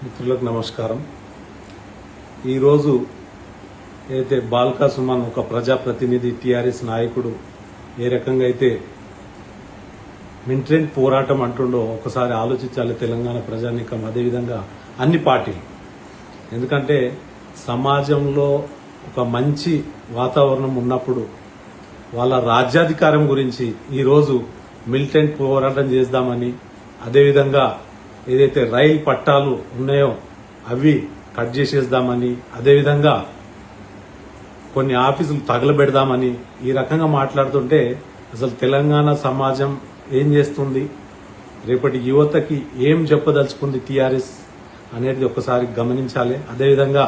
మిత్రులకు నమస్కారం. ఈరోజు అయితే బాల్కా సుమన్ ఒక ప్రజాప్రతినిధి టీఆర్ఎస్ నాయకుడు ఏ రకంగా అయితే మిలిటెంట్ పోరాటం అంటుండో ఒకసారి ఆలోచించాలి తెలంగాణ ప్రజానీకం, అదేవిధంగా అన్ని పార్టీలు. ఎందుకంటే సమాజంలో ఒక మంచి వాతావరణం ఉన్నప్పుడు వాళ్ళ రాజ్యాధికారం గురించి ఈరోజు మిలిటెంట్ పోరాటం చేద్దామని, అదేవిధంగా ఏదైతే రైలు పట్టాలు ఉన్నాయో అవి కట్ చేసేద్దామని, అదేవిధంగా కొన్ని ఆఫీసులు తగలబెడదామని ఈ రకంగా మాట్లాడుతుంటే అసలు తెలంగాణ సమాజం ఏం చేస్తుంది, రేపటి యువతకి ఏం చెప్పదలుచుకుంది టీఆర్ఎస్ అనేది ఒకసారి గమనించాలి. అదేవిధంగా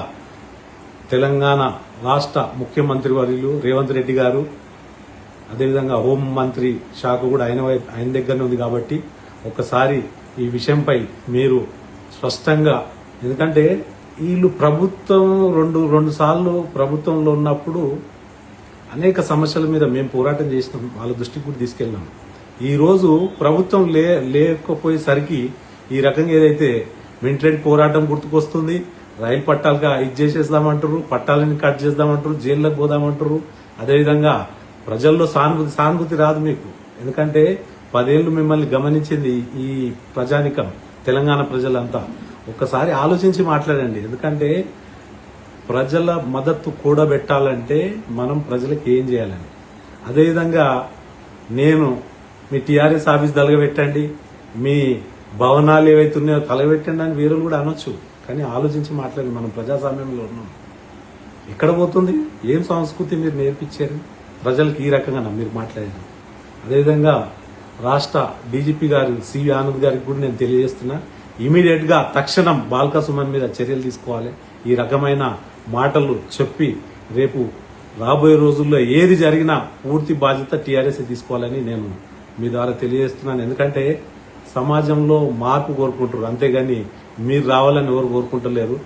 తెలంగాణ రాష్ట్ర ముఖ్యమంత్రి వర్యులు రేవంత్ రెడ్డి గారు, అదేవిధంగా హోంమంత్రి శాఖ కూడా ఆయన దగ్గరనే ఉంది కాబట్టి ఒకసారి ఈ విషయంపై మీరు స్పష్టంగా, ఎందుకంటే వీళ్ళు ప్రభుత్వం రెండు సార్లు ప్రభుత్వంలో ఉన్నప్పుడు అనేక సమస్యల మీద మేము పోరాటం చేసినాం, వాళ్ళ దృష్టికి కూడా తీసుకెళ్ళినాం. ఈరోజు ప్రభుత్వం లేకపోయేసరికి ఈ రకంగా ఏదైతే మిలిటెంట్ పోరాటం గుర్తుకొస్తుంది. రైలు పట్టాలుగా ఇది చేసేద్దామంటారు, పట్టాలని కట్ చేద్దామంటారు, జైల్లోకి పోదామంటారు. అదేవిధంగా ప్రజల్లో సానుభూతి రాదు మీకు, ఎందుకంటే 10 ఏళ్లు మిమ్మల్ని గమనించింది ఈ ప్రజానికం, తెలంగాణ ప్రజలంతా. ఒక్కసారి ఆలోచించి మాట్లాడండి. ఎందుకంటే ప్రజల మద్దతు కూడబెట్టాలంటే మనం ప్రజలకు ఏం చేయాలని. అదేవిధంగా నేను మీ టీఆర్ఎస్ ఆఫీస్ తలగబెట్టండి, మీ భవనాలు ఏవైతే ఉన్నాయో తలగబెట్టండి అని వీరులు కూడా అనొచ్చు, కానీ ఆలోచించి మాట్లాడండి. మనం ప్రజాస్వామ్యంలో ఉన్నాం. ఎక్కడ పోతుంది? ఏం సంస్కృతి మీరు నేర్పించారు ప్రజలకు? ఈ రకంగా మీరు మాట్లాడారు. అదేవిధంగా రాష్ట్ర డీజీపీ గారు సివి ఆనంద్ గారికి కూడా నేను తెలియజేస్తున్నా, ఇమీడియట్ గా తక్షణం బాల్కా సుమన్ మీద చర్యలు తీసుకోవాలి. ఈ రకమైన మాటలు చెప్పి రేపు రాబోయే రోజుల్లో ఏది జరిగినా పూర్తి బాధ్యత టీఆర్ఎస్ తీసుకోవాలని నేను మీ ద్వారా తెలియజేస్తున్నాను. ఎందుకంటే సమాజంలో మార్పు కోరుకుంటారు, అంతేగాని మీరు రావాలని ఎవరు కోరుకుంటలేరు.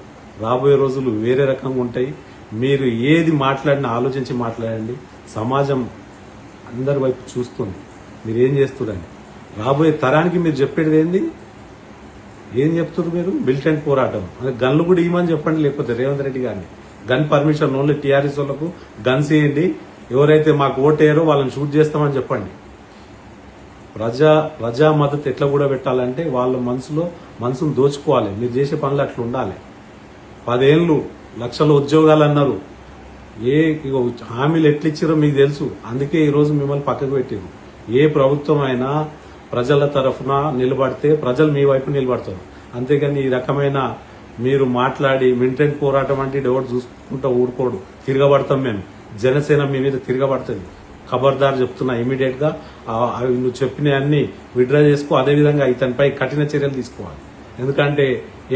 రాబోయే రోజులు వేరే రకంగా ఉంటాయి. మీరు ఏది మాట్లాడినా ఆలోచించి మాట్లాడండి. సమాజం అందరి వైపు చూస్తుంది మీరు ఏం చేస్తున్నారని. రాబోయే తరానికి మీరు చెప్పేది ఏంది? ఏం చెప్తున్నారు మీరు? మిలిటెంట్ పోరాటం అంటే గన్లు కూడా ఇవ్వమని చెప్పండి, లేకపోతే రేవంత్ రెడ్డి గారిని గన్ పర్మిషన్ ఓన్లీ టీఆర్ఎస్ వాళ్ళకు గన్స్ ఇవ్వండి, ఎవరైతే మాకు ఓటేయరో వాళ్ళని షూట్ చేస్తామని చెప్పండి. ప్రజా మద్దతు ఎట్లా కూడా పెట్టాలంటే వాళ్ళ మనసును దోచుకోవాలి. మీరు చేసే పనులు అట్లా ఉండాలి. 10 ఏళ్లు లక్షల ఉద్యోగాలు అన్నారు, హామీలు ఎట్లిచ్చారో మీకు తెలుసు. అందుకే ఈరోజు మిమ్మల్ని పక్కకు పెట్టారు. ఏ ప్రభుత్వం అయినా ప్రజల తరఫున నిలబడితే ప్రజలు మీ వైపు నిలబడతారు, అంతేగాని ఈ రకమైన మీరు మాట్లాడి మిలిటెంట్ పోరాటం అంటే ఎవరు చూసుకుంటా ఊరుకోడు. తిరగబడతాం మేము, జనసేన మీ మీద తిరగబడుతుంది. ఖబర్దార్ చెప్తున్నా, ఇమీడియట్ గా నువ్వు చెప్పిన అన్ని విత్డ్రా చేసుకో. అదేవిధంగా ఇతనిపై కఠిన చర్యలు తీసుకోవాలి. ఎందుకంటే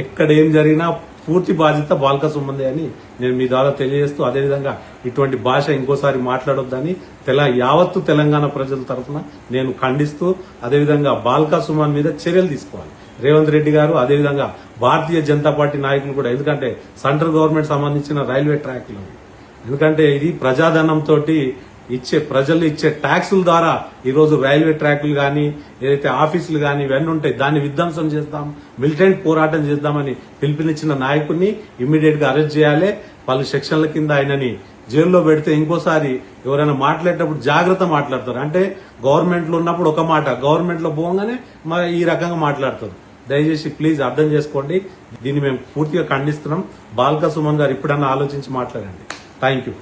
ఎక్కడ ఏం జరిగినా పూర్తి బాధ్యత బాల్కా సుమన్దే అని నేను మీ ద్వారా తెలియజేస్తూ, అదేవిధంగా ఇటువంటి భాష ఇంకోసారి మాట్లాడొద్దని యావత్తు తెలంగాణ ప్రజల తరఫున నేను ఖండిస్తూ, అదేవిధంగా బాల్కా సుమన్ మీద చర్యలు తీసుకోవాలి రేవంత్ రెడ్డి గారు, అదేవిధంగా భారతీయ జనతా పార్టీ నాయకులు కూడా. ఎందుకంటే సెంట్రల్ గవర్నమెంట్ సంబంధించిన రైల్వే ట్రాక్లు, ఎందుకంటే ఇది ప్రజాధనంతో ప్రజలు ఇచ్చే ట్యాక్సుల ద్వారా ఈరోజు రైల్వే ట్రాక్లు కానీ ఏదైతే ఆఫీసులు కానీ ఇవన్నీ ఉంటాయి, దాన్ని విధ్వంసం చేద్దాం, మిలిటెంట్ పోరాటం చేద్దామని పిలుపునిచ్చిన నాయకుడిని ఇమ్మీడియట్ గా అరెస్ట్ చేయాలి. పలు సెక్షన్ల కింద ఆయనని జైల్లో పెడితే ఇంకోసారి ఎవరైనా మాట్లాడేటప్పుడు జాగ్రత్త మాట్లాడతారు. అంటే గవర్నమెంట్ లో ఉన్నప్పుడు ఒక మాట, గవర్నమెంట్ లో పోగానే ఈ రకంగా మాట్లాడతారు. దయచేసి ప్లీజ్ అర్థం చేసుకోండి. దీన్ని మేము పూర్తిగా ఖండిస్తున్నాం. బాల్కా సుమన్ గారు ఇప్పుడన్నా ఆలోచించి మాట్లాడండి. Thank you.